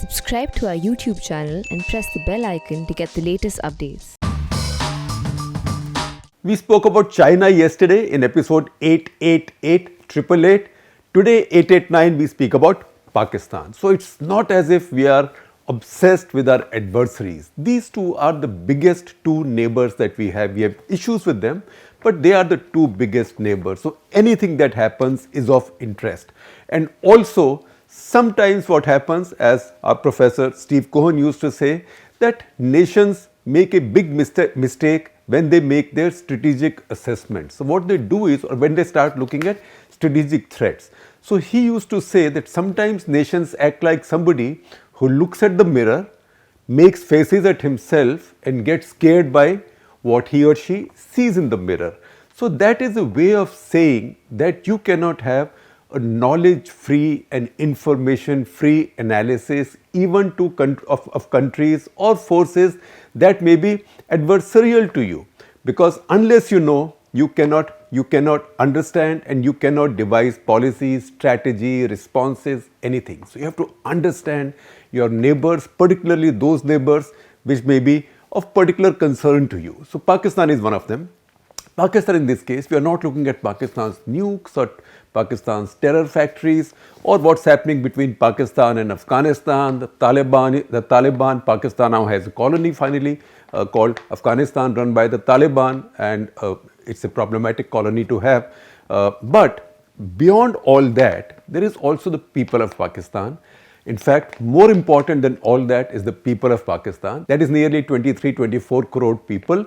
Subscribe to our YouTube channel and press the bell icon to get the latest updates. We spoke about China yesterday in episode 888. Today 889 we speak about Pakistan. So it's not as if we are obsessed with our adversaries. These two are the biggest two neighbors that we have. We have issues with them, but they are the two biggest neighbors. So anything that happens is of interest. And also sometimes what happens, as our professor Steve Cohen used to say, that nations make a big mistake when they make their strategic assessments. So what they do is, or when they start looking at strategic threats. So he used to say that sometimes nations act like somebody who looks at the mirror, makes faces at himself and gets scared by what he or she sees in the mirror. So that is a way of saying that you cannot have a knowledge-free and information-free analysis even of countries or forces that may be adversarial to you, because unless you know, you cannot understand and you cannot devise policies, strategy, responses, anything. So you have to understand your neighbors, particularly those neighbors which may be of particular concern to you. So Pakistan is one of them. Pakistan, in this case, we are not looking at Pakistan's nukes or Pakistan's terror factories or what's happening between Pakistan and Afghanistan. The Taliban, Pakistan now has a colony finally called Afghanistan, run by the Taliban, and it's a problematic colony to have. But beyond all that, there is also the people of Pakistan. In fact, more important than all that is the people of Pakistan. That is nearly 23-24 crore people.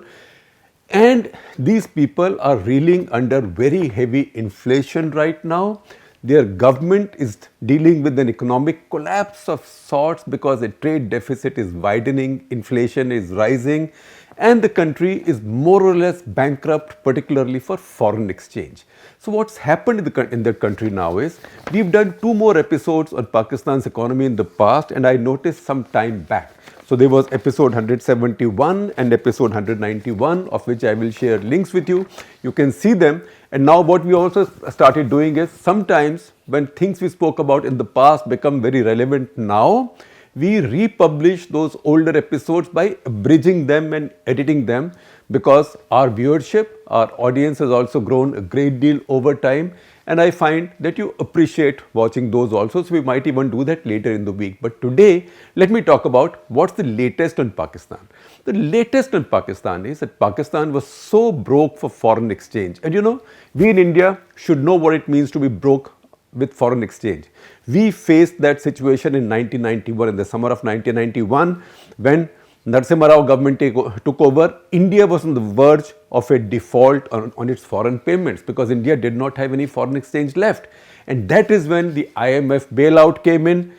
And these people are reeling under very heavy inflation right now. Their government is dealing with an economic collapse of sorts because the trade deficit is widening, inflation is rising, and the country is more or less bankrupt, particularly for foreign exchange. So what's happened in the country now is, we've done 2 more episodes on Pakistan's economy in the past, and I noticed some time back. So there was episode 171 and episode 191, of which I will share links with you. You can see them. And now what we also started doing is, sometimes when things we spoke about in the past become very relevant now, we republish those older episodes by abridging them and editing them, because our viewership, our audience has also grown a great deal over time, and I find that you appreciate watching those also. So we might even do that later in the week. But today, let me talk about what's the latest on Pakistan. The latest on Pakistan is that Pakistan was so broke for foreign exchange. And you know, we in India should know what it means to be broke with foreign exchange. We faced that situation in 1991, in the summer of 1991, when Narasimha Rao government took over. India was on the verge of a default on its foreign payments, because India did not have any foreign exchange left. And that is when the IMF bailout came in.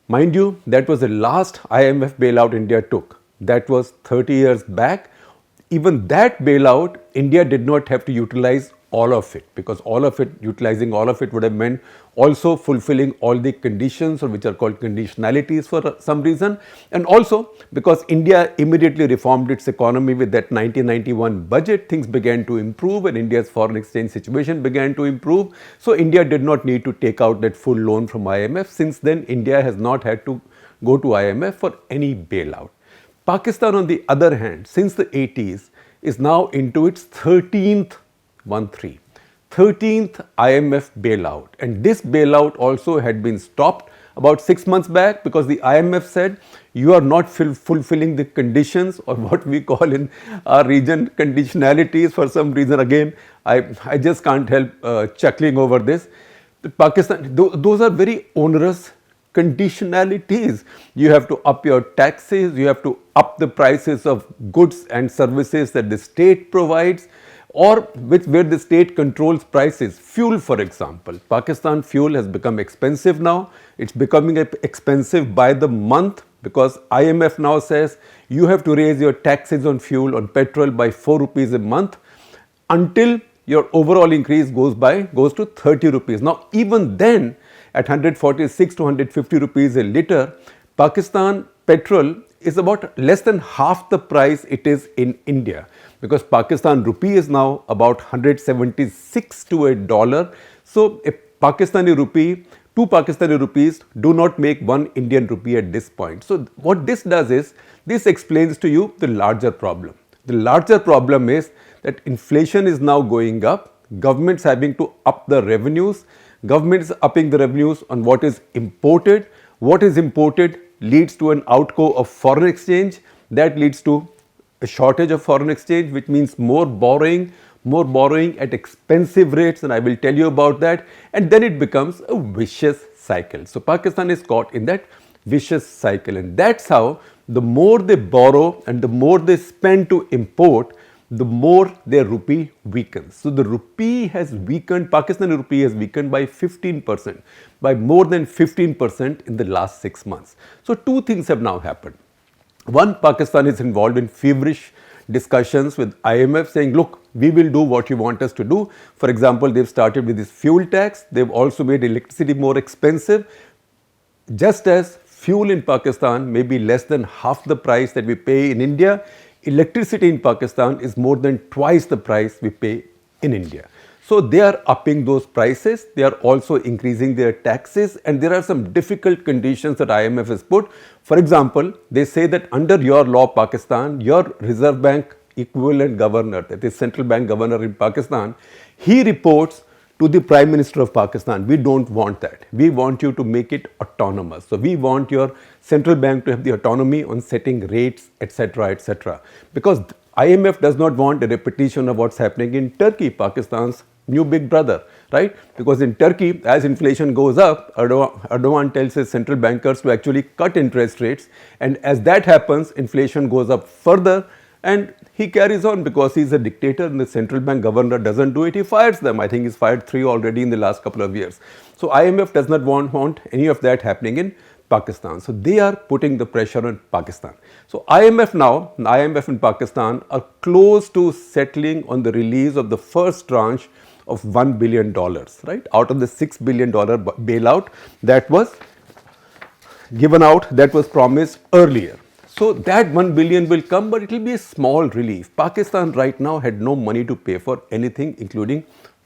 Mind you, that was the last IMF bailout India took. That was 30 years back. Even that bailout, India did not have to utilize all of it, because utilizing all of it would have meant also fulfilling all the conditions, or which are called conditionalities for some reason. And also because India immediately reformed its economy with that 1991 budget, things began to improve and India's foreign exchange situation began to improve. So India did not need to take out that full loan from IMF. Since then, India has not had to go to IMF for any bailout. Pakistan, on the other hand, since the 80s, is now into its 13th IMF bailout, and this bailout also had been stopped about 6 months back, because the IMF said you are not fulfilling the conditions, or what we call in our region conditionalities. For some reason, again, I just can't help chuckling over this. Pakistan, those are very onerous conditionalities. You have to up your taxes, you have to up the prices of goods and services that the state provides, or where the state controls prices. Fuel, for example. Pakistan fuel has become expensive now. It's becoming expensive by the month, because IMF now says you have to raise your taxes on fuel, on petrol, by 4 rupees a month, until your overall increase goes to 30 rupees. Now even then, at 146 to 150 rupees a litre, Pakistan petrol is about less than half the price it is in India, because Pakistan rupee is now about 176 to $1. So a Pakistani rupee 2 Pakistani rupees do not make 1 Indian rupee at this point. So what this does is, this explains to you the larger problem. The larger problem is that inflation is now going up, governments having to up the revenues, governments upping the revenues on what is imported. What is imported leads to an outgo of foreign exchange, that leads to a shortage of foreign exchange, which means more borrowing at expensive rates, and I will tell you about that, and then it becomes a vicious cycle. So Pakistan is caught in that vicious cycle, and that's how the more they borrow and the more they spend to import, the more their rupee weakens. So the rupee has weakened, Pakistani rupee has weakened by 15%, by more than 15% in the last 6 months. So two things have now happened. One, Pakistan is involved in feverish discussions with IMF saying, look, we will do what you want us to do. For example, they've started with this fuel tax. They've also made electricity more expensive. Just as fuel in Pakistan may be less than half the price that we pay in India, electricity in Pakistan is more than twice the price we pay in India. So they are upping those prices, they are also increasing their taxes, and there are some difficult conditions that IMF has put. For example, they say that under your law, Pakistan, your Reserve Bank equivalent governor, that is central bank governor in Pakistan, he reports to the Prime Minister of Pakistan. We don't want that. We want you to make it autonomous. So we want your central bank to have the autonomy on setting rates, etc., etc. Because IMF does not want a repetition of what's happening in Turkey, Pakistan's new big brother, right? Because in Turkey, as inflation goes up, Erdogan tells his central bankers to actually cut interest rates, and as that happens, inflation goes up further, and he carries on because he's a dictator and the central bank governor doesn't do it, he fires them. I think he's fired 3 already in the last couple of years. So IMF does not want any of that happening in Pakistan. So they are putting the pressure on Pakistan. So IMF and Pakistan are close to settling on the release of the first tranche of $1 billion, right? Out of the $6 billion bailout that was given out, that was promised earlier. So that 1 billion will come, but it will be a small relief. Pakistan right now had no money to pay for anything, including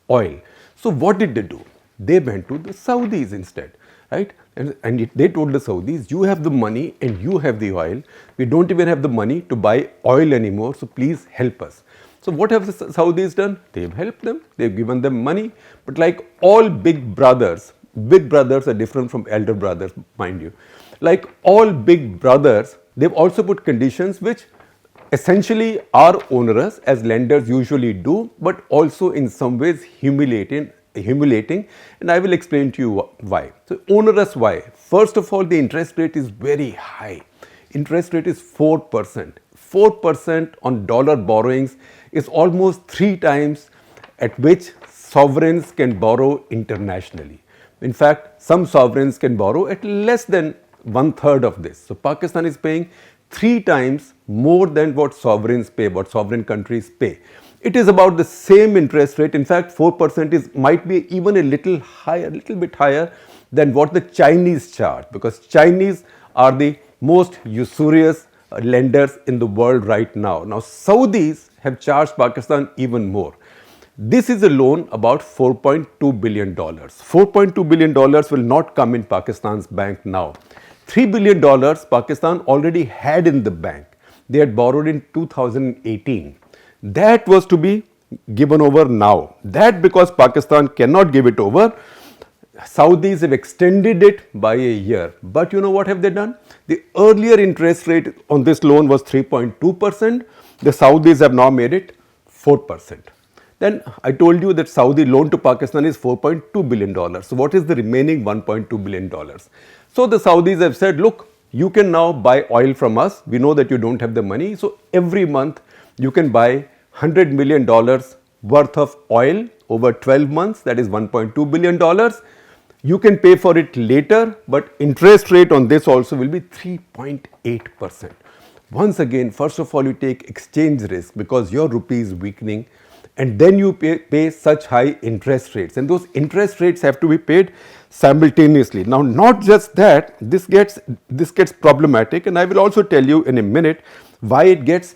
oil. So what did they do? They went to the Saudis instead, right? And they told the Saudis, you have the money and you have the oil. We don't even have the money to buy oil anymore, so please help us. So what have the Saudis done? They've helped them, they've given them money. But like all big brothers are different from elder brothers, mind you. Like all big brothers, they've also put conditions which essentially are onerous, as lenders usually do, but also in some ways humiliating, and I will explain to you why. So onerous why? First of all, the interest rate is very high. Interest rate is 4%. 4% on dollar borrowings is almost 3 times at which sovereigns can borrow internationally. In fact, some sovereigns can borrow at less than 1/3 of this. So Pakistan is paying 3 times more than what sovereigns pay, what sovereign countries pay. It is about the same interest rate. In fact, 4% might be even a little bit higher than what the Chinese charge, because Chinese are the most usurious lenders in the world right now. Now, Saudis have charged Pakistan even more. This is a loan about $4.2 billion. $4.2 billion will not come in Pakistan's bank now. $3 billion Pakistan already had in the bank. They had borrowed in 2018. That was to be given over now. That, because Pakistan cannot give it over, Saudis have extended it by a year. But you know what have they done? The earlier interest rate on this loan was 3.2%. The Saudis have now made it 4%. Then I told you that Saudi loan to Pakistan is $4.2 billion. So what is the remaining $1.2 billion? So the Saudis have said, look, you can now buy oil from us. We know that you don't have the money. So every month you can buy $100 million worth of oil over 12 months. That is $1.2 billion. You can pay for it later, but interest rate on this also will be 3.8%. Once again, first of all, you take exchange risk because your rupee is weakening, and then you pay such high interest rates, and those interest rates have to be paid simultaneously. Now, not just that, this gets problematic, and I will also tell you in a minute why it gets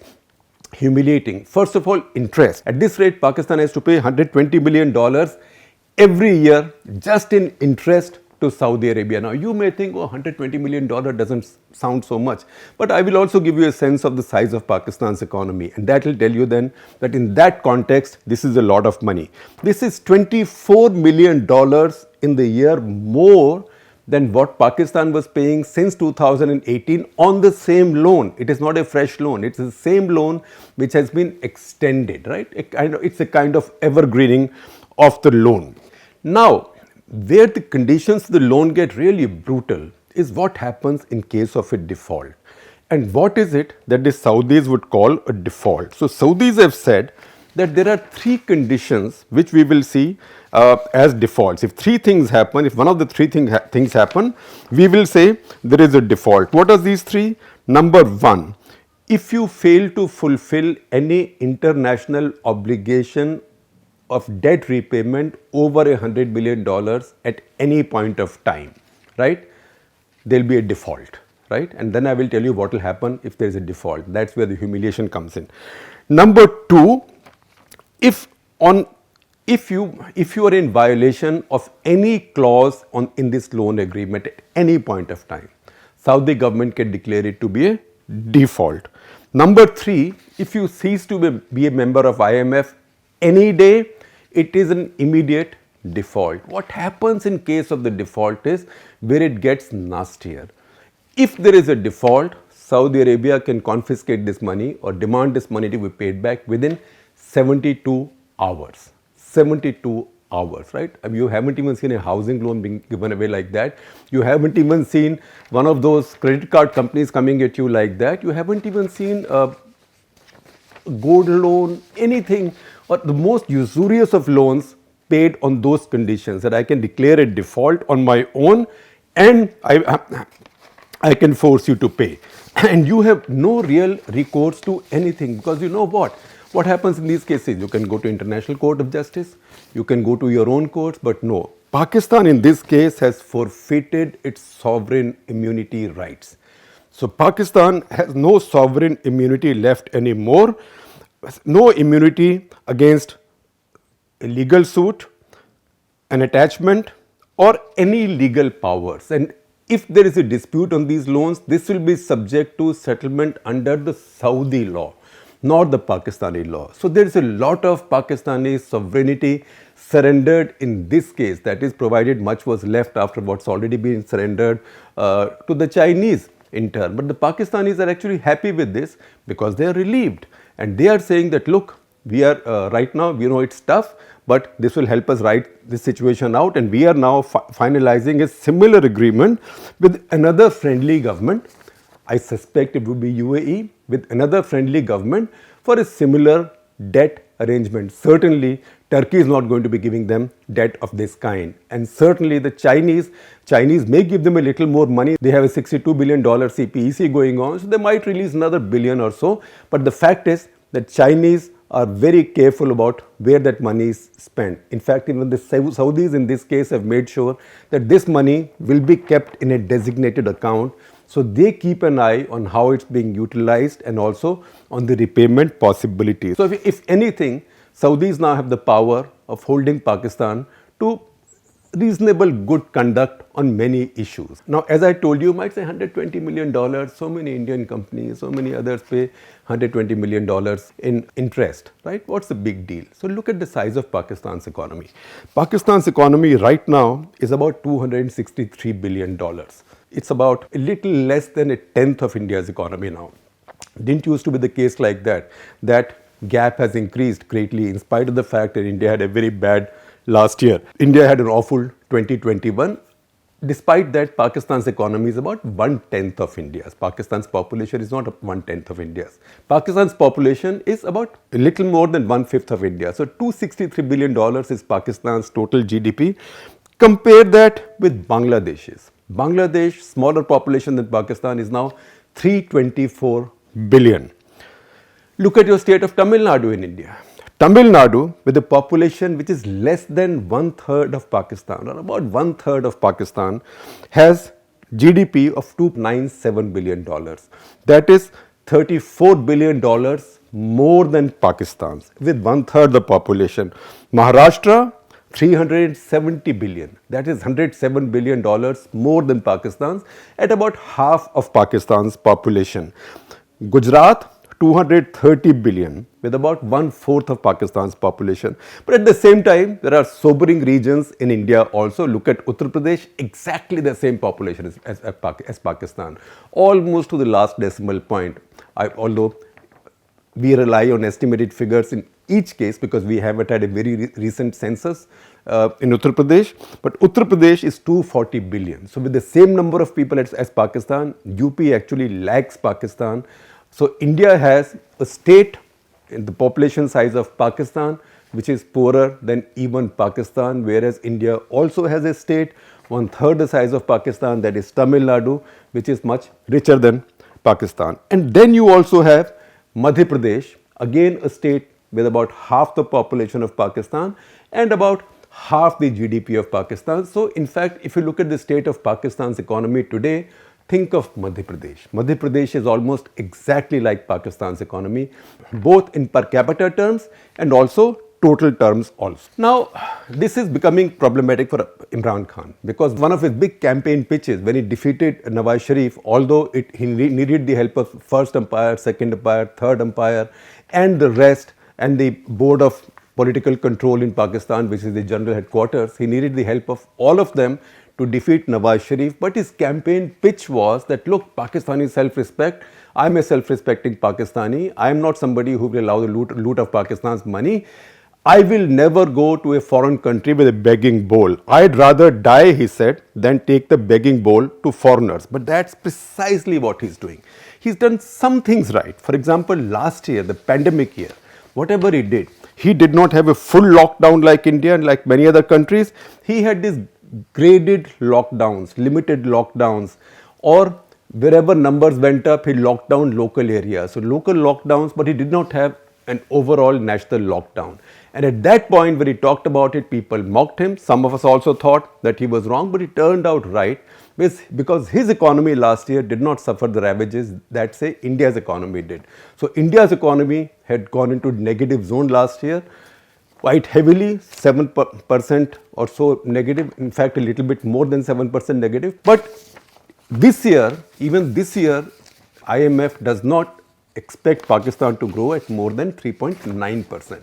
humiliating. First of all, interest. At this rate, Pakistan has to pay $120 billion every year just in interest to Saudi Arabia. Now, you may think, oh, $120 million doesn't sound so much. But I will also give you a sense of the size of Pakistan's economy. And that will tell you then that in that context, this is a lot of money. This is $24 million in the year more than what Pakistan was paying since 2018 on the same loan. It is not a fresh loan. It's the same loan which has been extended, right? It's a kind of evergreening of the loan. Now, where the conditions of the loan get really brutal is what happens in case of a default. And what is it that the Saudis would call a default? So, Saudis have said that there are three conditions which we will see as defaults. If three things happen, if one of the three things happen, we will say there is a default. What are these three? Number one, if you fail to fulfill any international obligation of debt repayment over $100 billion at any point of time, right? There will be a default, right? And then I will tell you what will happen if there is a default. That's where the humiliation comes in. Number two, if you are in violation of any clause in this loan agreement at any point of time, Saudi government can declare it to be a default. Number three, if you cease to be a member of IMF any day, it is an immediate default. What happens in case of the default is where it gets nastier. If there is a default, Saudi Arabia can confiscate this money or demand this money to be paid back within 72 hours. 72 hours, right? I mean, you haven't even seen a housing loan being given away like that. You haven't even seen one of those credit card companies coming at you like that. You haven't even seen a gold loan, anything, or the most usurious of loans paid on those conditions that I can declare a default on my own and I can force you to pay. And you have no real recourse to anything because you know what? What happens in these cases? You can go to International Court of Justice, you can go to your own courts, but no. Pakistan in this case has forfeited its sovereign immunity rights. So Pakistan has no sovereign immunity left anymore, no immunity against a legal suit, an attachment or any legal powers. And if there is a dispute on these loans, this will be subject to settlement under the Saudi law, not the Pakistani law. So there is a lot of Pakistani sovereignty surrendered in this case, that is provided much was left after what's already been surrendered to the Chinese in turn. But the Pakistanis are actually happy with this because they are relieved and they are saying that look, we are right now, we know it's tough, but this will help us ride this situation out and we are now finalizing a similar agreement with another friendly government. I suspect it would be UAE with another friendly government for a similar debt arrangement. Certainly, Turkey is not going to be giving them debt of this kind. And certainly the Chinese may give them a little more money. They have a $62 billion CPEC going on, so they might release another billion or so. But the fact is that Chinese are very careful about where that money is spent. In fact, even the Saudis in this case have made sure that this money will be kept in a designated account. So they keep an eye on how it's being utilized and also on the repayment possibilities. So if anything, Saudis now have the power of holding Pakistan to reasonable good conduct on many issues. Now, as I told you, you might say $120 million, so many Indian companies, so many others pay $120 million in interest, right? What's the big deal? So look at the size of Pakistan's economy. Pakistan's economy right now is about $263 billion. It's about a little less than a tenth of India's economy now. Didn't used to be the case like that. That gap has increased greatly in spite of the fact that India had a very bad last year. India had an awful 2021. Despite that, Pakistan's economy is about 1/10 of India's. Pakistan's population is not 1/10 of India's. Pakistan's population is about a little more than 1/5 of India. So $263 billion is Pakistan's total GDP. Compare that with Bangladesh's. Bangladesh, smaller population than Pakistan, is now 324 billion. Look at your state of Tamil Nadu in India. Tamil Nadu, with a population which is less than 1/3 of Pakistan, or about 1/3 of Pakistan, has GDP of $297 billion. That is $34 billion more than Pakistan's, with 1/3 the population. Maharashtra, 370 billion. That is $107 billion more than Pakistan's, at about half of Pakistan's population. Gujarat, 230 billion, with about 1/4 of Pakistan's population. But at the same time, there are sobering regions in India also. Look at Uttar Pradesh, exactly the same population as Pakistan, almost to the last decimal point. Although we rely on estimated figures in each case because we haven't had a very recent census in Uttar Pradesh, but Uttar Pradesh is 240 billion. So with the same number of people as Pakistan, UP actually lags Pakistan. So India has a state in the population size of Pakistan which is poorer than even Pakistan, whereas India also has a state 1/3 the size of Pakistan, that is Tamil Nadu, which is much richer than Pakistan. And then you also have Madhya Pradesh, again a state with about half the population of Pakistan and about half the GDP of Pakistan. So in fact, if you look at the state of Pakistan's economy today, think of Madhya Pradesh. Madhya Pradesh is almost exactly like Pakistan's economy, both in per capita terms and also total terms also. Now, this is becoming problematic for Imran Khan because one of his big campaign pitches when he defeated Nawaz Sharif, although he needed the help of first umpire, second umpire, third umpire and the rest and the board of political control in Pakistan, which is the general headquarters, he needed the help of all of them to defeat Nawaz Sharif. But his campaign pitch was that, look, Pakistani self-respect, I am a self-respecting Pakistani, I am not somebody who will allow the loot of Pakistan's money. I will never go to a foreign country with a begging bowl. I'd rather die, he said, than take the begging bowl to foreigners. But that's precisely what he's doing. He's done some things right. For example, last year, the pandemic year, whatever he did not have a full lockdown like India and like many other countries. He had these graded lockdowns, limited lockdowns, or wherever numbers went up, he locked down local areas. So local lockdowns, but he did not have an overall national lockdown. And at that point, when he talked about it, people mocked him. Some of us also thought that he was wrong, but it turned out right because his economy last year did not suffer the ravages that, say, India's economy did. So India's economy had gone into negative zone last year quite heavily, 7% or so negative, in fact a little bit more than 7% negative. But this year, even this year, IMF does not expect Pakistan to grow at more than 3.9%,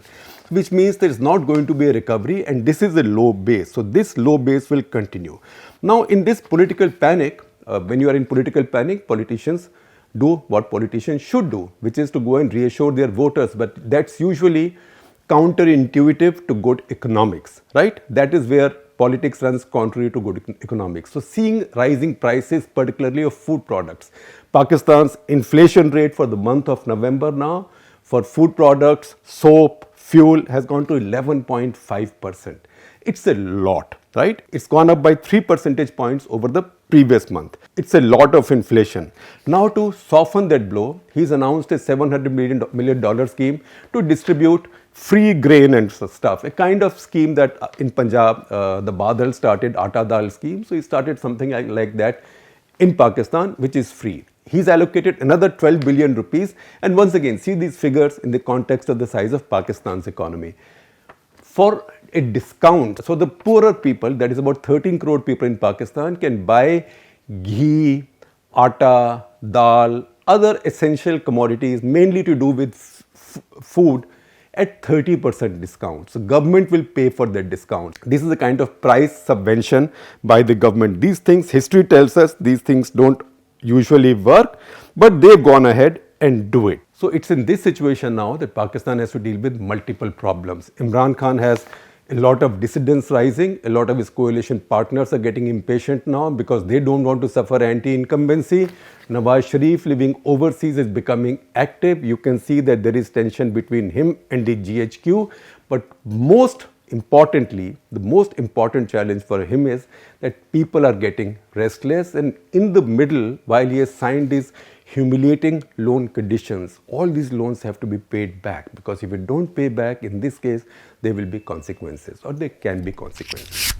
which means there is not going to be a recovery, and this is a low base. So this low base will continue. Now in this political panic, when you are in political panic, politicians do what politicians should do, which is to go and reassure their voters, but that's usually counterintuitive to good economics, right? That is where politics runs contrary to good economics. So seeing rising prices, particularly of food products, Pakistan's inflation rate for the month of November now for food products, soap, fuel has gone to 11.5%. It's a lot, right? It's gone up by 3 percentage points over the previous month. It's a lot of inflation. Now to soften that blow, he's announced a $700 million scheme to distribute free grain and stuff, a kind of scheme that in Punjab, the Badal started, Atta Dal scheme. So he started something like that in Pakistan, which is free. He's allocated another 12 billion rupees, and once again, see these figures in the context of the size of Pakistan's economy. For a discount, so the poorer people, that is about 13 crore people in Pakistan, can buy ghee, atta, dal, other essential commodities, mainly to do with food, at 30% discount. So government will pay for that discount. This is a kind of price subvention by the government. These things, history tells us, these things don't usually work, but they've gone ahead and do it. So it's in this situation now that Pakistan has to deal with multiple problems. Imran Khan has a lot of dissidents rising, a lot of his coalition partners are getting impatient now because they don't want to suffer anti-incumbency. Nawaz Sharif living overseas is becoming active. You can see that there is tension between him and the GHQ, but most importantly, the most important challenge for him is that people are getting restless, and in the middle, while he has signed these humiliating loan conditions, all these loans have to be paid back, because if you don't pay back, in this case, there will be consequences, or there can be consequences.